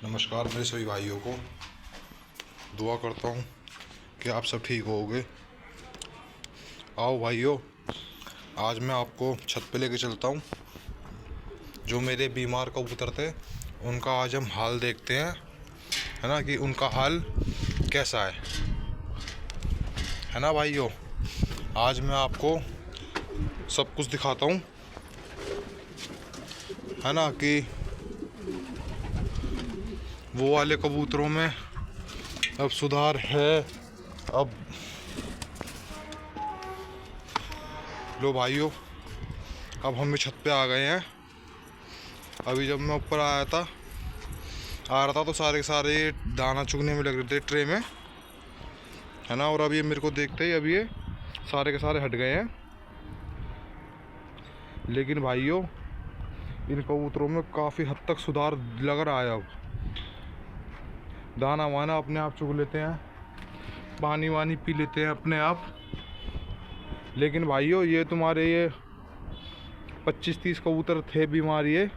नमस्कार मेरे सभी भाइयों को। दुआ करता हूँ कि आप सब ठीक होगे। आओ भाइयों, आज मैं आपको छत पे लेके चलता हूँ। जो मेरे बीमार कबूतर थे उनका आज हम हाल देखते हैं, है ना, कि उनका हाल कैसा है ना भाइयों। आज मैं आपको सब कुछ दिखाता हूँ, है ना, कि वो वाले कबूतरों में अब सुधार है। अब लो भाइयों, अब हम भी छत पे आ गए हैं। अभी जब मैं ऊपर आ रहा था तो सारे के सारे दाना चुगने में लग रहे थे ट्रे में, है ना। और अब ये मेरे को देखते ही अभी ये सारे के सारे हट गए हैं। लेकिन भाइयों, इन कबूतरों में काफ़ी हद तक सुधार लग रहा है। अब दाना वाना अपने आप चुग लेते हैं, पानी वानी पी लेते हैं अपने आप। लेकिन भाइयों, ये तुम्हारे ये 25-30 कबूतर थे बीमार, ये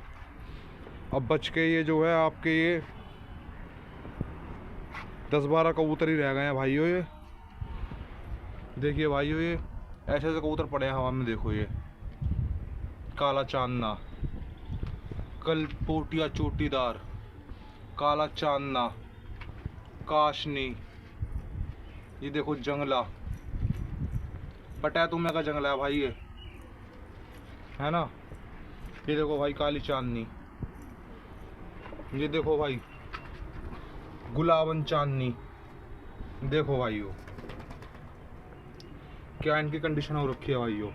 अब बच के ये जो है आपके ये 10-12 कबूतर ही रह गए हैं भाइयों। ये देखिए भाइयों, ये ऐसे ऐसे कबूतर पड़े हैं हवा में। देखो ये काला चांदना, कल पोटिया चोटीदार, काला चांदना, काशनी, ये देखो जंगला, पटैतुमे का जंगला है भाई ये, है ना। ये देखो भाई काली चांदनी, ये देखो भाई गुलाबन चांदनी। देखो भाइयों क्या इनकी कंडीशन हो रखी है भाइयों।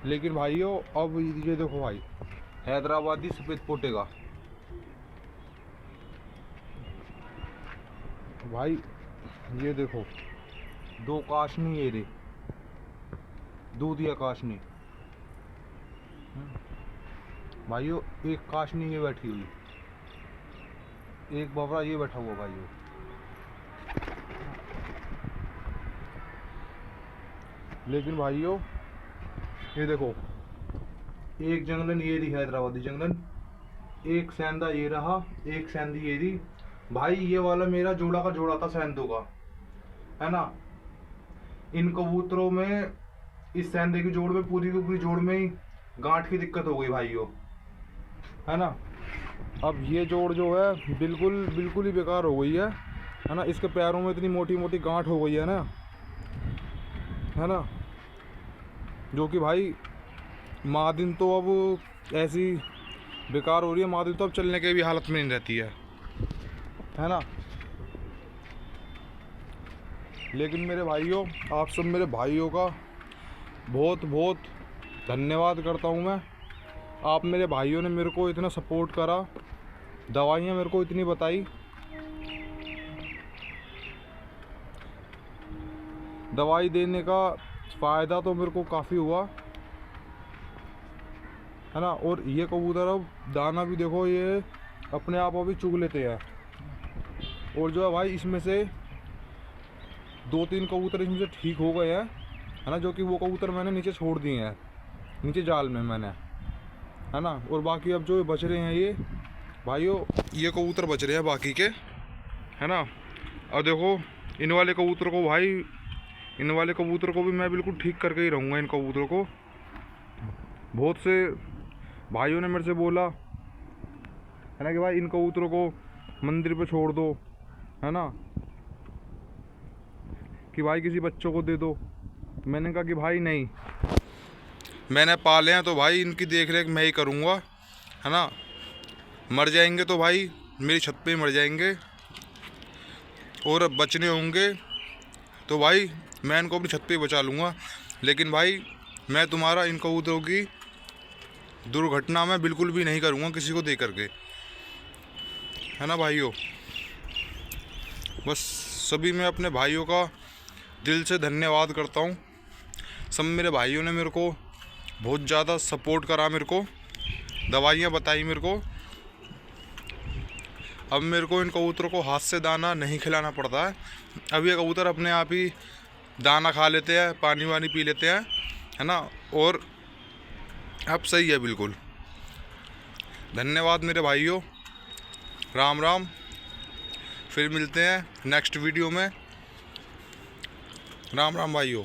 लेकिन भाइयों अब ये देखो भाई हैदराबादी सफेद पोटेगा भाई। ये देखो 2 काशनी, ये रे दूधिया काशनी भाइयों। एक काशनी ये बैठी हुई, एक बबरा ये बैठा हुआ भाइयों। लेकिन भाइयों ये देखो, एक जंगलन ये रही हैदराबादी जंगलन, एक सैंदा ये रहा, एक सैंदी ये रही भाई। ये वाला मेरा जोड़ा का जोड़ा था सैंदों का, है ना। इन कबूतरों में इस सैंदे की जोड़ में पूरी की पूरी जोड़ में ही गांठ की दिक्कत हो गई भाइयों, है ना। अब ये जोड़ जो है बिल्कुल बिल्कुल ही बेकार हो गई है ना। इसके पैरों में इतनी मोटी मोटी गांठ हो गई है ना, जो कि भाई मादिन तो अब ऐसी बेकार हो रही है। मादिन तो अब चलने के भी हालत में नहीं रहती है ना। लेकिन मेरे भाइयों, आप सब मेरे भाइयों का बहुत बहुत धन्यवाद करता हूँ मैं। आप मेरे भाइयों ने मेरे को इतना सपोर्ट करा, दवाइयाँ मेरे को इतनी बताई। दवाई देने का फ़ायदा तो मेरे को काफ़ी हुआ, है ना। और ये कबूतर अब दाना भी देखो ये अपने आप अभी चुग लेते हैं। और जो है भाई इसमें से 2-3 कबूतर इसमें से ठीक हो गए हैं, है ना। जो कि वो कबूतर मैंने नीचे छोड़ दिए हैं, नीचे जाल में मैंने, है ना। और बाकी अब जो बच रहे हैं ये भाइयों, ये कबूतर बच रहे हैं बाकी के, है ना। अब देखो इन वाले कबूतर को भाई, इन वाले कबूतर को भी मैं बिल्कुल ठीक करके ही रहूँगा। इन कबूतरों को बहुत से भाइयों ने मेरे से बोला, है ना, कि भाई इन कबूतरों को मंदिर पे छोड़ दो, है ना, कि भाई किसी बच्चों को दे दो। मैंने कहा कि भाई नहीं, मैंने पाले हैं तो भाई इनकी देख रेख मैं ही करूँगा, है ना। मर जाएंगे तो भाई मेरी छत पे ही मर जाएंगे, और बचने होंगे तो भाई मैं इनको अपनी छत पे ही बचा लूँगा। लेकिन भाई मैं तुम्हारा इन कबूतरों की दुर्घटना मैं बिल्कुल भी नहीं करूँगा किसी को दे करके, है ना भाइयों। बस सभी मैं अपने भाइयों का दिल से धन्यवाद करता हूँ। सब मेरे भाइयों ने मेरे को बहुत ज़्यादा सपोर्ट करा, मेरे को दवाइयाँ बताई मेरे को। अब मेरे को इन कबूतरों को हाथ से दाना नहीं खिलाना पड़ता है। अब ये कबूतर अपने आप ही दाना खा लेते हैं, पानी वानी पी लेते हैं, है ना। और अब सही है बिल्कुल। धन्यवाद मेरे भाइयों, राम राम। फिर मिलते हैं नेक्स्ट वीडियो में। राम राम भाइयों।